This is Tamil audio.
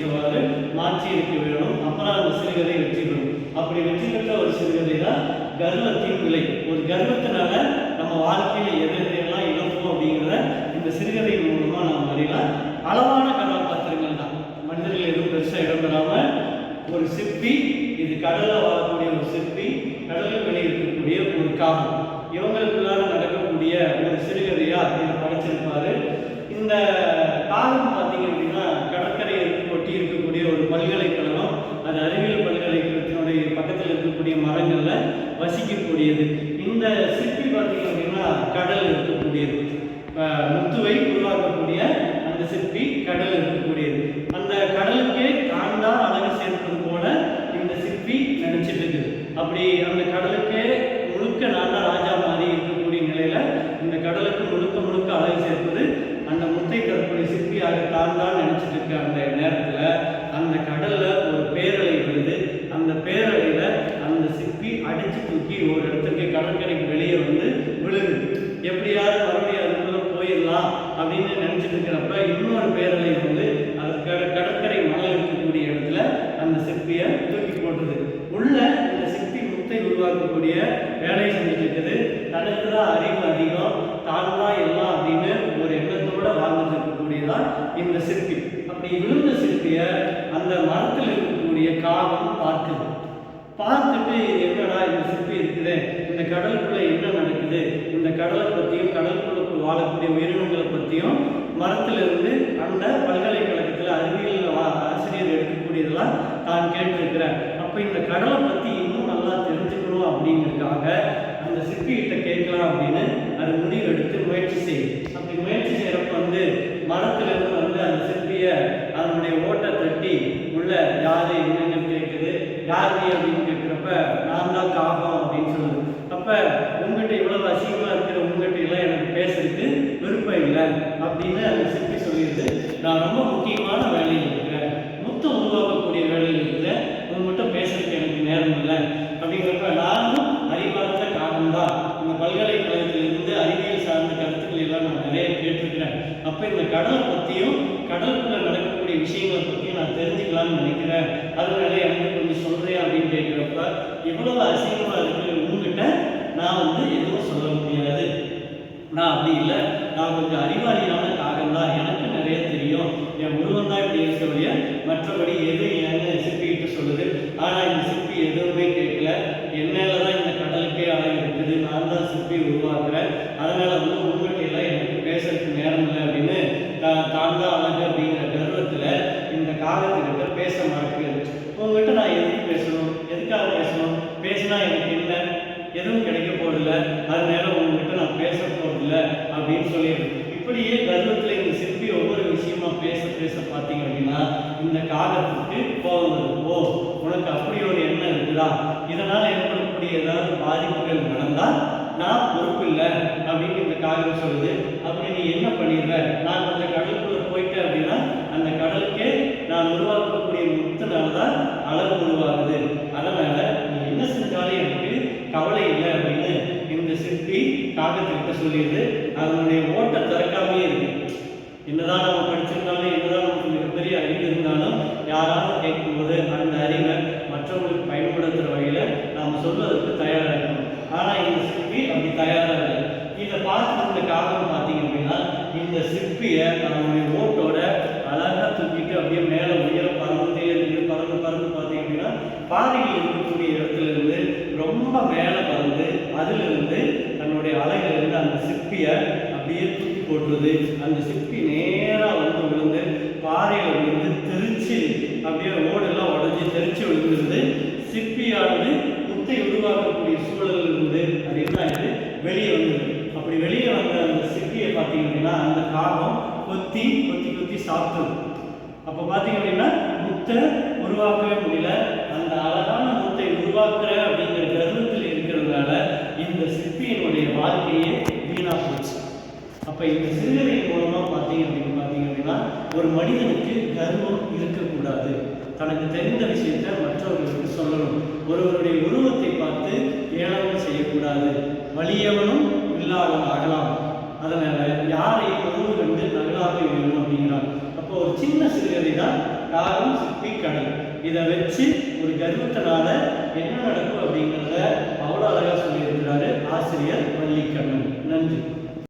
ஏற்றவாறு மாற்றி இருக்க வேணும். அப்புறம் அந்த சிறுகதை வெற்றி பெறும். அப்படி வெற்றி பெற்ற ஒரு சிறுகதை தான் கர்வத்தின் விலை. ஒரு கர்வத்தினால நம்ம வாழ்க்கையில எதையெல்லாம் இழப்போம் அப்படிங்கிறத இந்த சிறுகதையின் மூலமா நாம் அறியலாம். அளவான கதாபாத்திரங்கள் தான், மனிதர்கள் எதுவும் பெருசாக இடம் பெறாம ஒரு சிற்பி, இது கடலில் வாழக்கூடிய ஒரு சிற்பி, கடலுக்கு வெளியே இருக்கக்கூடிய ஒரு காகம், இவங்களுக்குள்ளார நடக்கக்கூடிய ஒரு சிறுகதையா இதை படைச்சிருப்பாரு. இந்த காலம் பார்த்தீங்க அப்படின்னா கடற்கரையை ஒட்டி இருக்கக்கூடிய ஒரு பல்கலைக்கழகம், அது அறிவியல் பல்கலைக்கழகத்தினுடைய பக்கத்தில் இருக்கக்கூடிய மரங்கள்ல வசிக்கக்கூடியது. இந்த சிற்பி பார்த்தீங்க அப்படின்னா கடல் இருக்கக்கூடியது, முத்துவை உருவாக்கக்கூடிய அந்த சிற்பி கடல் இருக்கக்கூடியது. அந்த கடலுக்கே தாண்டா அழகு சேர்ப்பது போல இந்த சிற்பி நினைச்சிட்டு இருக்குது. அப்படி அந்த கடலுக்கே முழுக்க நான் தான் ராஜா மாதிரி இருக்கக்கூடிய நிலையில இந்த கடலுக்கு முழுக்க முழுக்க அழகு சேர்ப்பது அந்த முத்தை தரக்கூடிய சிற்பியாக தான் தான் நினைச்சிட்டு இருக்க அந்த நேரத்துல அந்த கடல்ல ஒரு பேரலை வருது. அந்த பேரலையில அந்த சிற்பி அடிச்சு தூக்கி ஒரு இடத்துக்கு கடற்கரைக்கு வெளியே வந்து விழுது. எப்படியாவது மறுபடியும் அதுக்குள்ள போயிடலாம் அப்படின்னு நினைச்சிட்டு இருக்கிறப்ப இன்னொரு பேரலை வந்து அது கடற்கரை மணல் இருக்கக்கூடிய இடத்துல அந்த சிற்பியை தூக்கி போட்டுது. உள்ள இந்த சிற்பி முத்தை உருவாக்கக்கூடிய வேலையை செஞ்சுட்டு இருக்குது. தனக்கு தான் அறிவு அதிகம், தான் தான் எல்லாம் அப்படின்னு ஒரு எண்ணத்தோட வாழ்ந்துட்டு இருக்கக்கூடியதான் இந்த சிற்பி. அப்படி விழுந்த சிற்பியை அந்த மரத்தில் இருக்கக்கூடிய காகம் பார்க்குது. பார்த்துட்டு என்னடா இந்த சிற்பி இருக்குது, இந்த கடலுக்குள்ள என்ன நடக்குது, இந்த கடலை பற்றியும் கடலுக்குள்ள வாழக்கூடிய உயிரினங்களை பற்றியும் மரத்திலிருந்து அந்த பல்கலைக்கழகத்தில் அறிவியல் ஆசிரியர் எடுக்கக்கூடியதெல்லாம் தான் கேட்டிருக்கிறேன். அப்போ இந்த கடலை பற்றி இன்னும் நல்லா தெரிஞ்சுக்கணும் அப்படிங்கிறதுக்காக அந்த சிற்பிகிட்ட கேட்கலாம் அப்படின்னு அது முடிவு எடுத்து முயற்சி செய்யுது. அப்படி முயற்சி செய்கிறப்ப வந்து மரத்திலிருந்து வந்து அந்த சிற்பியை அதனுடைய ஓட்டை தட்டி உள்ள யாரு என்னென்னு கேட்குது. யார் நீ அப்படின்னு கேட்குறப்ப நான் தான் காகம் அப்படின்னு சொல்லுது. அப்போ உங்ககிட்ட இவ்வளவு அசிங்கமாக இருக்கிற உங்ககிட்ட எல்லாம் எனக்கு பேசுறதுக்கு விருப்பம் இல்லை அப்படின்னு அந்த சிற்பி சொல்லிடுது. நான் ரொம்ப முக்கியமான வேலையில் இருக்கிறேன், முத்தை உருவாக்கக்கூடிய வேலையில் இருக்கிறேன், உங்ககிட்ட பேசுறதுக்கு எனக்கு நேரம் இல்லை அப்படிங்கிறப்ப நானும் அறிவார்ந்த காகம் தான். இந்த பல்கலைக்கழகத்திலிருந்து அறிவியல் சார்ந்த கருத்துக்கள் எல்லாம் நான் நிறைய கேட்டிருக்கிறேன். அப்போ இந்த கடலை பற்றியும் கடலுக்குள்ள நடக்கக்கூடிய விஷயங்களை பற்றியும் நான் தெரிஞ்சுக்கலாம்னு நினைக்கிறேன். அதனால எனக்கு கொஞ்சம் சொல்கிறேன் அப்படின்னு கேட்குறப்ப இவ்வளவு அசிங்கமாக இருக்கிற உங்ககிட்ட நான் வந்து எதுவும் சொல்ல முடியாது, நான் அப்படி இல்லை, நான் கொஞ்சம் அறிவாளியான காகம் தான், எனக்கு நிறைய தெரியும், என் முருகன் தான் இப்படி இருக்கக்கூடிய மற்றபடி எது ஏன்னு சிற்பிகிட்ட சொல்லுது. ஆனால் இந்த சிற்பி எதுவுமே கேட்கல. என்னால தான் இந்த கடலுக்கே அழகு இருக்குது, நான் தான் சிற்பி உருவாக்குறேன், அதனால வந்து உங்கள்கிட்ட எல்லாம் எனக்கு பேசுறதுக்கு நேரம் இல்லை அப்படின்னு தான் தான் அழகு அப்படிங்கிற கர்வத்தில் இந்த காகத்துக்கிட்ட பேச மறக்குது. உங்கள்கிட்ட நான் எதுக்கு பேசணும், எதுக்காக பேசணும், பேசினா எனக்கு என்ன, எதுவும் கிடைக்க போறதில்லை, அதனால உங்ககிட்ட நான் பேச போறதில்லை அப்படின்னு சொல்லிடுது. இப்படியே கர்வத்தில் இந்த சிற்பி ஒவ்வொரு விஷயமா பேச பேச பார்த்தீங்க அப்படின்னா இந்த காகத்துக்கு கோபம் வருது. ஓ, உனக்கு அப்படி ஒரு எண்ணம் இருக்குதா, இதனால் ஏற்படக்கூடிய ஏதாவது பாதிப்புகள் நடந்தால் நான் பொறுப்பு இல்லை அப்படின்னு இந்த காகம் சொல்லுது. அப்படி நீ என்ன பண்ணிடுற, நான் கொஞ்சம் கடலுக்குள்ள போயிட்டேன் அப்படின்னா அந்த கடலுக்கே நான் உருவாக்கக்கூடிய முத்துனால தான் அழகு உருவாகுது, அதனால நீ என்ன செஞ்சாலும் எனக்கு கவலை இல்லை அப்படின்னு இந்த சிற்பி காகத்துக்கிட்ட சொல்லிடுது. அதனுடைய ஓட்டை திறக்காமே இருக்கு. என்னதான் நம்ம படிச்சிருந்தாலும் என்னதான் நமக்கு மிகப்பெரிய அறிவு இருந்தாலும் யாராவது கேட்கும்போது அந்த அறிவை மற்றவங்களுக்கு பயன்படுத்துகிற வகையில் நாம் சொல்வதற்கு தயாராக இருக்கணும். ஆனால் இந்த சிற்பி அப்படி தயாராக இல்லை. இதை பார்த்து இந்த காகம் பார்த்தீங்க அப்படின்னா இந்த சிற்பியை நம்மளுடைய ஓட்டோட அழகாக தூக்கிட்டு அப்படியே மேலே உயர பறந்துட்டே இருக்குது. பறந்து பறந்து பார்த்தீங்க அப்படின்னா பாறையில் இருக்கக்கூடிய இடத்துல இருந்து ரொம்ப மேலே பறந்து அதிலிருந்து தன்னுடைய அலையிலிருந்து அந்த சிற்பியை அப்படியே தூக்கி போட்டுருது. அந்த சிற்பி நேராக வந்து விழுந்து பாறையில் விழுந்து தெரிச்சு அப்படியே ஓடெல்லாம் உடஞ்சி தெரிச்சு விழுந்துருது. சிற்பியானது முத்தை உருவாக்கக்கூடிய சூழலில் இருந்து அது என்ன இது வெளியே வந்தது. அப்படி வெளியே வந்த அந்த சிற்பியை பார்த்தீங்க அப்படின்னா அந்த காகம் கொத்தி கொத்தி கொத்தி சாப்பிட்டது. அப்போ பார்த்தீங்க அப்படின்னா முத்தை உருவாக்கவே முடியல. அந்த அழகான முத்தை உருவாக்குற அப்படிங்கிற கர்வத்தில் இருக்கிறதுனால இந்த சிற்பியினுடைய வாழ்க்கையே வீணா போச்சு. அப்போ இந்த சிறுகதையின் மூலமாக பார்த்தீங்க அப்படின்னா ஒரு மனிதனுக்கு கர்வம் இருக்கக்கூடாது. தனக்கு தெரிந்த விஷயத்தை மற்றவர்களுக்கு சொல்லணும். ஒருவருடைய உருவத்தை பார்த்து ஏளனம் செய்யக்கூடாது. வலியவனும் இல்லாதவன் ஆகலாம். அதனால யாரையும் உருவு கண்டு நகலாக வேணும் அப்படிங்கிறார். அப்போ அப்போ ஒரு சின்ன சிறுகதை தான் காகம் சிப்பி கடல். இதை வச்சு ஒரு கர்வத்தினால என்ன நடக்கும் அப்படிங்கிறத அவ்வளோ அழகாக சொல்லியிருக்கிறாரு ஆசிரியர் வள்ளிக்கண்ணன். நன்றி.